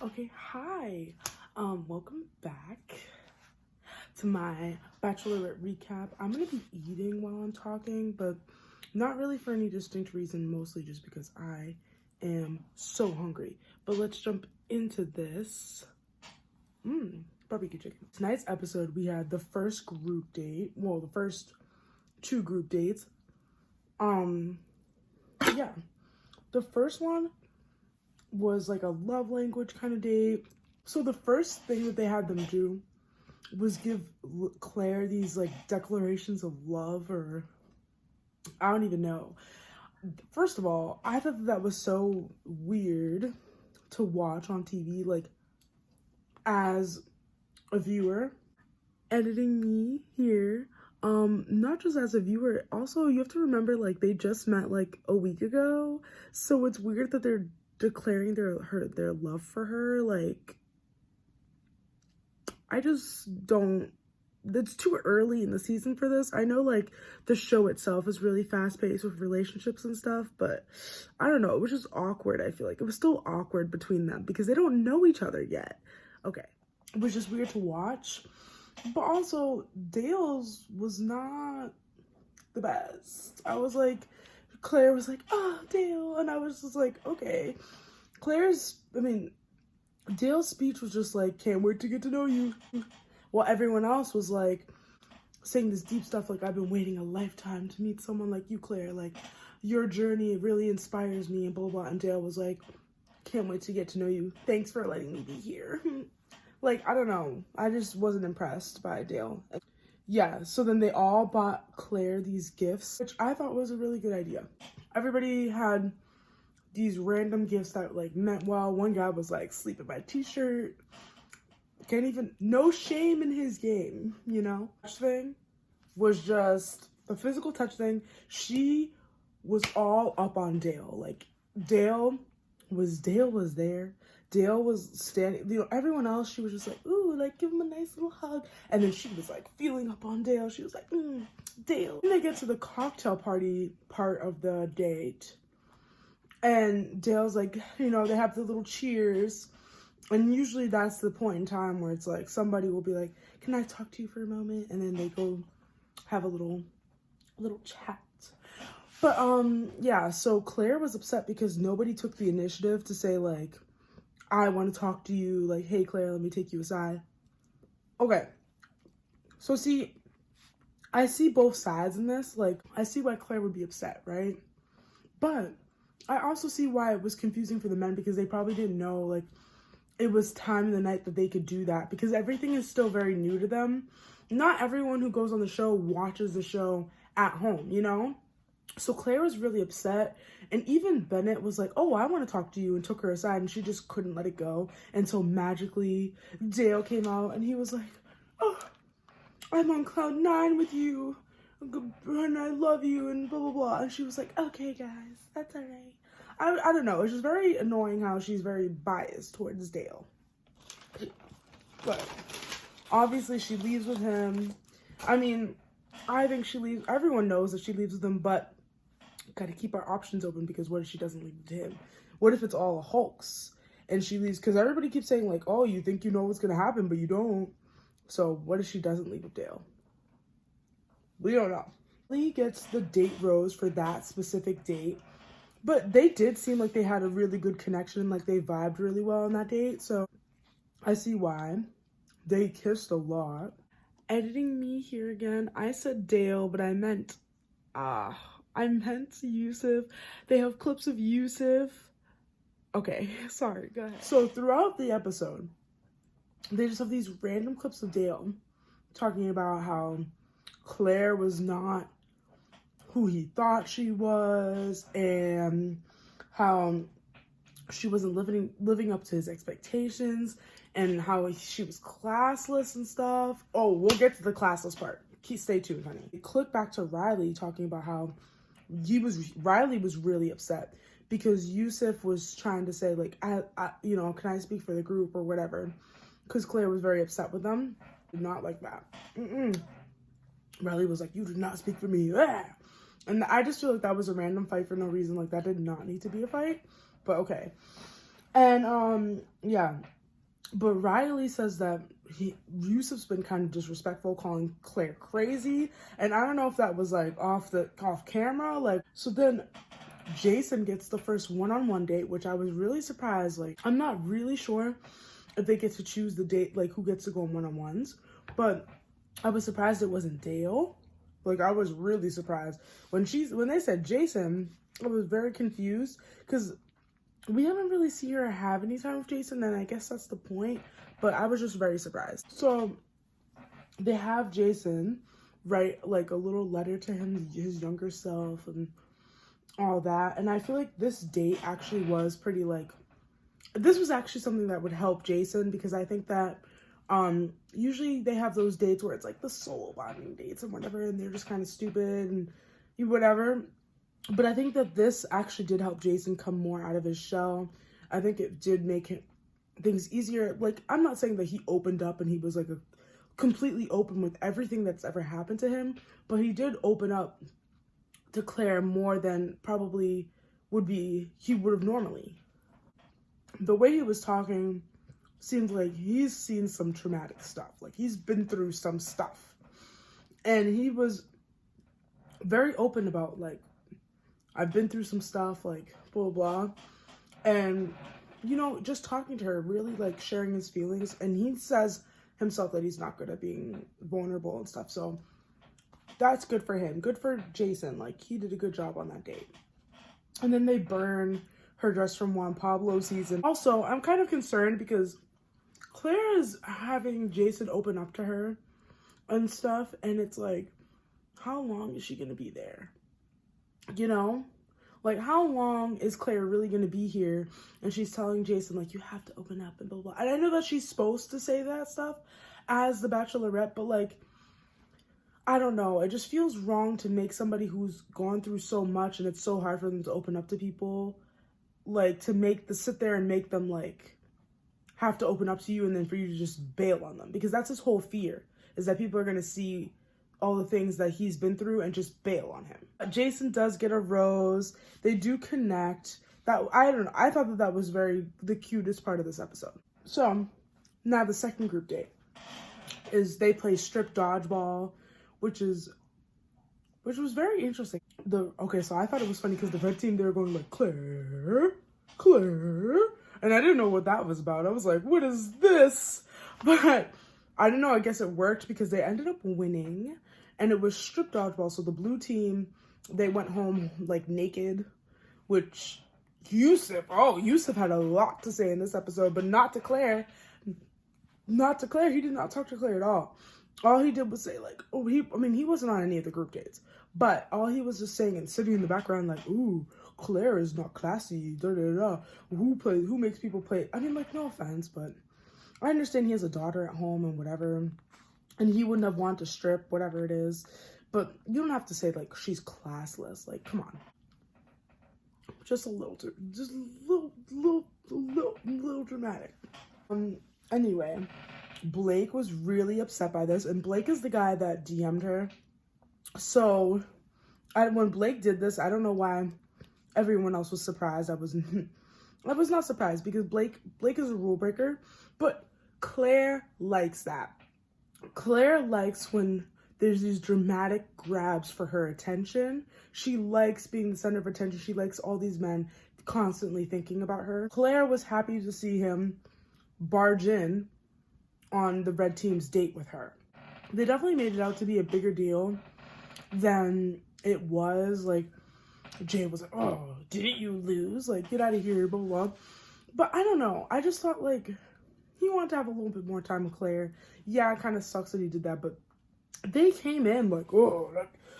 Okay, hi. Welcome back to my Bachelorette recap. I'm gonna be eating while I'm talking, but not really for any distinct reason, mostly just because I am so hungry. But let's jump into this. Barbecue chicken. Tonight's episode, we had the first group date. Well, the first two group dates. Yeah. The first one was like a love language kind of date. So the first thing that they had them do was give Claire these like declarations of love, or I don't even know. First of all, I thought that was so weird to watch on TV, like as a viewer. Editing me here, not just as a viewer, also you have to remember like they just met like a week ago, so it's weird that they're declaring their love for her. Like, I just don't, it's too early in the season for this. I know like the show itself is really fast-paced with relationships and stuff, but I don't know, it was just awkward. I feel like it was still awkward between them because they don't know each other yet. Okay, it was just weird to watch. But also, Dale's was not the best. I was like, Claire was like, oh, Dale. And I was just like, okay. Dale's speech was just like, can't wait to get to know you. While everyone else was like, saying this deep stuff like, I've been waiting a lifetime to meet someone like you, Claire. Like, your journey really inspires me and blah, blah, blah. And Dale was like, can't wait to get to know you. Thanks for letting me be here. Like, I don't know. I just wasn't impressed by Dale. Yeah, so then they all bought Claire these gifts, which I thought was a really good idea. Everybody had these random gifts that, like, meant well. One guy was, like, sleep in my t-shirt. No shame in his game, you know? Touch thing was just the physical touch thing. She was all up on Dale. Like, Dale was there. Dale was standing, you know, everyone else, she was just like, ooh, like, give him a nice little hug. And then she was, like, feeling up on Dale. She was like, Dale. Then they get to the cocktail party part of the date. And Dale's like, you know, they have the little cheers. And usually that's the point in time where it's like, somebody will be like, can I talk to you for a moment? And then they go have a little chat. But, yeah, so Claire was upset because nobody took the initiative to say, like, I want to talk to you, like, hey, Claire, let me take you aside. Okay. So, see, I see both sides in this. Like, I see why Claire would be upset, right? But I also see why it was confusing for the men because they probably didn't know, like, it was time in the night that they could do that because everything is still very new to them. Not everyone who goes on the show watches the show at home, you know? So Claire was really upset, and even Bennett was like, oh, I want to talk to you, and took her aside, and she just couldn't let it go until magically Dale came out, and he was like, oh, I'm on cloud 9 with you, and I love you, and blah, blah, blah. And she was like, okay, guys, that's all right. I don't know. It's just very annoying how she's very biased towards Dale. But obviously she leaves with him. I mean, I think she leaves. Everyone knows that she leaves with him, but gotta keep our options open because what if she doesn't leave to him? What if it's all a hoax and she leaves? Because everybody keeps saying like, oh, you think you know what's gonna happen, but you don't. So what if she doesn't leave with Dale? We don't know. Lee gets the date rose for that specific date, but they did seem like they had a really good connection, like they vibed really well on that date. So I see why. They kissed a lot. Editing me here again. I said Dale, but I meant Yusuf. They have clips of Yusuf. Okay, sorry, go ahead. So throughout the episode, they just have these random clips of Dale talking about how Claire was not who he thought she was, and how she wasn't living up to his expectations, and how she was classless and stuff. Oh, we'll get to the classless part. Stay tuned, honey. Click back to Riley talking about how Riley was really upset because Yusuf was trying to say like, I you know, can I speak for the group or whatever? Because Claire was very upset with them. Not like that. Riley was like, you did not speak for me. And I just feel like that was a random fight for no reason. Like, that did not need to be a fight. But okay. And yeah, but Riley says that Yusuf's been kind of disrespectful, calling Claire crazy, and I don't know if that was like off camera. Like, so then Jason gets the first one-on-one date, which I was really surprised. Like, I'm not really sure if they get to choose the date, like who gets to go on one-on-ones, but I was surprised it wasn't Dale. Like, I was really surprised when they said Jason. I was very confused because we haven't really seen her have any time with Jason, and I guess that's the point, but I was just very surprised. So they have Jason write like a little letter to him, his younger self, and all that. And I feel like this date actually was pretty like, this was actually something that would help Jason, because I think that usually they have those dates where it's like the soul bonding dates and whatever, and they're just kind of stupid and whatever. But I think that this actually did help Jason come more out of his shell. I think it did make things easier. Like, I'm not saying that he opened up and he was like completely open with everything that's ever happened to him, but he did open up to Claire more than probably he would have normally. The way he was talking seems like he's seen some traumatic stuff. Like, he's been through some stuff. And he was very open about, like, I've been through some stuff, like, blah, blah, blah. And, you know, just talking to her, really, like, sharing his feelings. And he says himself that he's not good at being vulnerable and stuff. So that's good for him. Good for Jason. Like, he did a good job on that date. And then they burn her dress from Juan Pablo season. Also, I'm kind of concerned because Claire is having Jason open up to her and stuff. And it's like, how long is she going to be there? You know, like, how long is Claire really going to be here? And she's telling Jason, like, you have to open up and blah, blah. And I know that she's supposed to say that stuff as the Bachelorette, but, like, I don't know. It just feels wrong to make somebody who's gone through so much and it's so hard for them to open up to people, like, to sit there and make them, like, have to open up to you and then for you to just bail on them. Because that's his whole fear, is that people are going to see all the things that he's been through and just bail on him. Jason does get a rose. They do connect. That, I don't know. I thought that was the cutest part of this episode. So now the second group date is they play strip dodgeball, which was very interesting. So I thought it was funny because the red team, they were going like, Claire, and I didn't know what that was about. I was like, what is this? But I don't know. I guess it worked because they ended up winning. And it was strip dodgeball. So the blue team, they went home like naked, which Yusuf had a lot to say in this episode, but not to Claire. Not to Claire. He did not talk to Claire at all. All he did was say like, he wasn't on any of the group dates, but all he was just saying and sitting in the background like, ooh, Claire is not classy, da da da. Who makes people play? I mean, like, no offense, but I understand he has a daughter at home and whatever. And he wouldn't have wanted to strip, whatever it is. But you don't have to say, like, she's classless. Like, come on. Just a little dramatic. Anyway, Blake was really upset by this. And Blake is the guy that DM'd her. So, when Blake did this, I don't know why everyone else was surprised. I was not surprised because Blake is a rule breaker. But Claire likes that. Claire likes when there's these dramatic grabs for her attention. She likes being the center of attention. She likes all these men constantly thinking about her. Claire was happy to see him barge in on the red team's date with her. They definitely made it out to be a bigger deal than it was. Like, Jay was like, oh, didn't you lose? Like, get out of here, blah, blah, blah. But I don't know. I just thought, like, he wanted to have a little bit more time with Claire. Yeah, it kind of sucks that he did that, but they came in like, oh,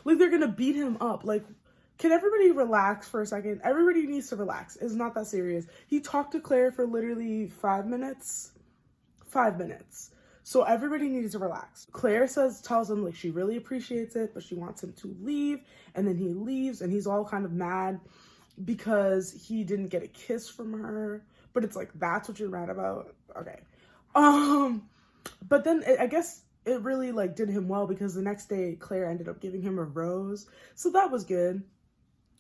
like they're going to beat him up. Like, can everybody relax for a second? Everybody needs to relax. It's not that serious. He talked to Claire for literally 5 minutes. 5 minutes. So everybody needs to relax. Claire tells him like she really appreciates it, but she wants him to leave. And then he leaves and he's all kind of mad because he didn't get a kiss from her. But it's like, that's what you're mad about? Okay. But then I guess it really like did him well because the next day Claire ended up giving him a rose. So that was good.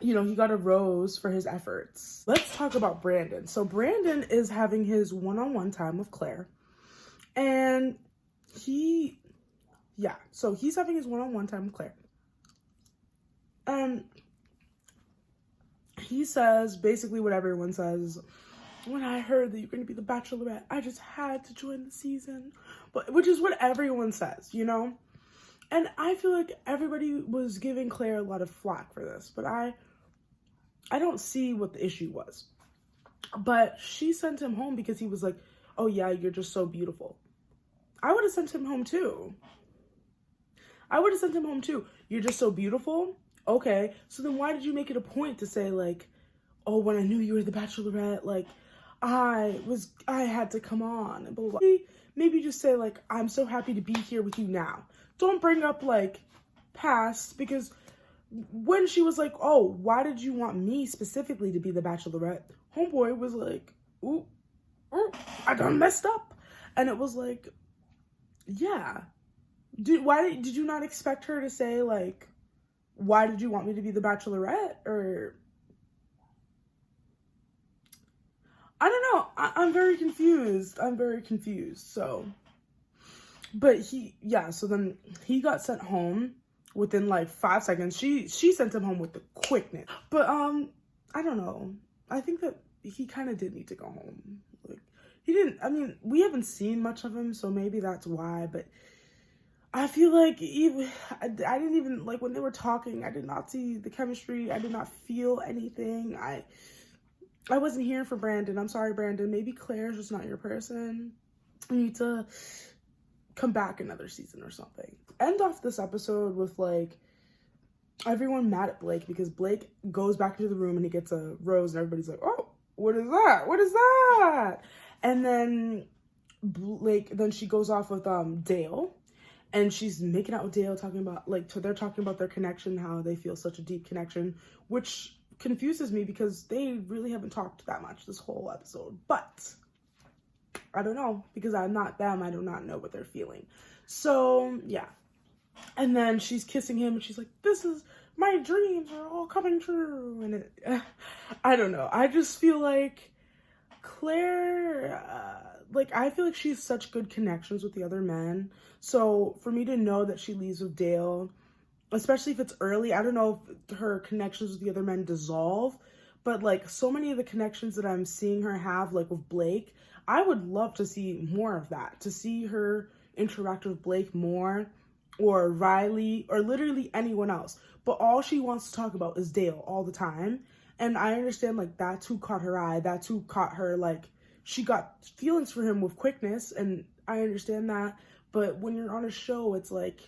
you know, he got a rose for his efforts. Let's talk about Brandon. So Brandon is having his one-on-one time with Claire. And he's having his one-on-one time with Claire. And he says basically what everyone says. When I heard that you're going to be the Bachelorette, I just had to join the season. But which is what everyone says, you know? And I feel like everybody was giving Claire a lot of flack for this, but I don't see what the issue was. But she sent him home because he was like, oh yeah, you're just so beautiful. I would have sent him home too. You're just so beautiful? Okay, so then why did you make it a point to say like, oh, when I knew you were the Bachelorette, like, I had to come on, and blah, blah, blah. Maybe just say like, I'm so happy to be here with you now. Don't bring up like past, because when she was like, oh, why did you want me specifically to be the Bachelorette? Homeboy was like, ooh, I done messed up. And it was like, yeah. Why did you not expect her to say like, why did you want me to be the Bachelorette? Or I don't know. I'm very confused. So, but so then he got sent home within like 5 seconds. She sent him home with the quickness. But I don't know. I think that he kind of did need to go home. Like, he didn't, I mean, we haven't seen much of him, so maybe that's why, but I feel like I didn't even, like, when they were talking, I did not see the chemistry. I did not feel anything. I wasn't here for Brandon. I'm sorry, Brandon. Maybe Claire's just not your person. You need to come back another season or something. End off this episode with, like, everyone mad at Blake because Blake goes back into the room and he gets a rose and everybody's like, oh, what is that? What is that? And then then she goes off with Dale. And she's making out with Dale, talking about, like, they're talking about their connection, how they feel such a deep connection, which confuses me because they really haven't talked that much this whole episode. But I don't know, because I'm not them. I do not know what they're feeling. So, yeah. And then she's kissing him, and she's like, this is, my dreams are all coming true. And I don't know. I just feel like Claire, I feel like she has such good connections with the other men. So for me to know that she leaves with Dale, especially if it's early, I don't know if her connections with the other men dissolve, but like so many of the connections that I'm seeing her have, like with Blake, I would love to see more of that, to see her interact with Blake more, or Riley, or literally anyone else. But all she wants to talk about is Dale all the time. And I understand, like, that's who caught her eye. That's who caught her, like, she got feelings for him with quickness. And I understand that. But when you're on a show, it's like,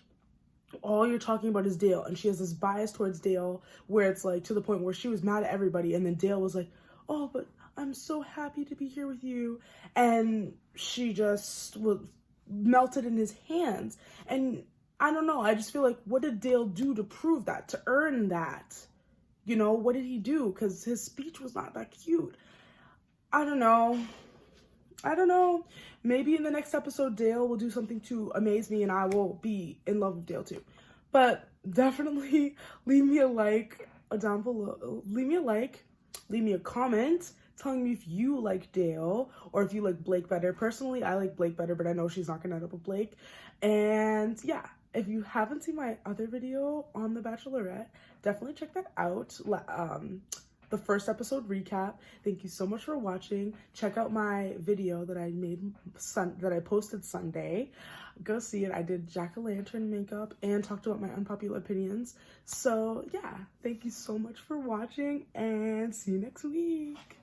all you're talking about is Dale. And she has this bias towards Dale where it's, like, to the point where she was mad at everybody. And then Dale was like, oh, but I'm so happy to be here with you. And she just melted in his hands. And I don't know. I just feel like, what did Dale do to prove that, to earn that? You know, what did he do? Because his speech was not that cute. I don't know. Maybe in the next episode, Dale will do something to amaze me and I will be in love with Dale too. But definitely leave me a like down below. Leave me a like. Leave me a comment telling me if you like Dale or if you like Blake better. Personally, I like Blake better, but I know she's not going to end up with Blake. And yeah. If you haven't seen my other video on The Bachelorette, definitely check that out. The first episode recap. Thank you so much for watching. Check out my video that I made that I posted Sunday. Go see it. I did jack-o'-lantern makeup and talked about my unpopular opinions. So yeah, thank you so much for watching and see you next week.